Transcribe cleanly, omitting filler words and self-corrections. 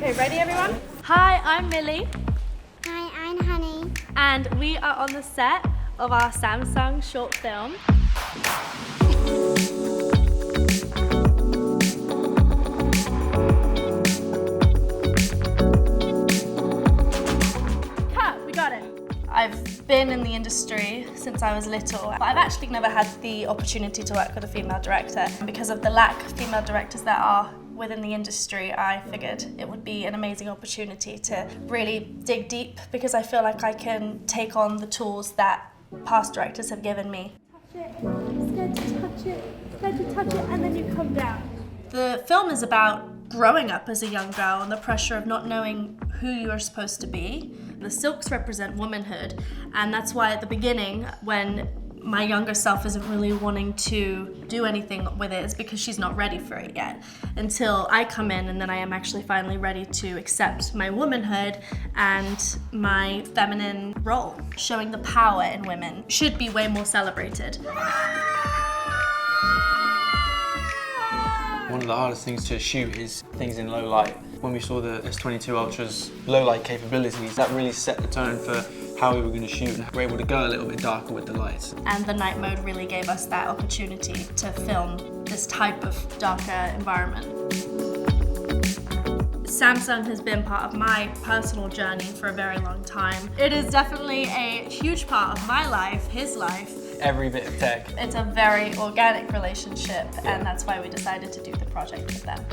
Okay, ready everyone? Hi, I'm Millie. Hi, I'm Honey. And we are on the set of our Samsung short film. Cut, we got it. I've been in the industry since I was little, but I've actually never had the opportunity to work with a female director. Because of the lack of female directors that are within the industry, I figured it would be an amazing opportunity to really dig deep, because I feel like I can take on the tools that past directors have given me. Touch it, scared to touch it, scared to touch it, and then you come down. The film is about growing up as a young girl and the pressure of not knowing who you are supposed to be. The silks represent womanhood, and that's why at the beginning, when my younger self isn't really wanting to do anything with it, is because she's not ready for it yet. Until I come in, and then I am actually finally ready to accept my womanhood and my feminine role. Showing the power in women should be way more celebrated. One of the hardest things to shoot is things in low light. When we saw the S22 Ultra's low light capabilities, that really set the tone for how we were going to shoot, and we're able to go a little bit darker with the lights. And the night mode really gave us that opportunity to film this type of darker environment. Samsung has been part of my personal journey for a very long time. It is definitely a huge part of my life, his life. Every bit of tech. It's a very organic relationship, and that's why we decided to do the project with them.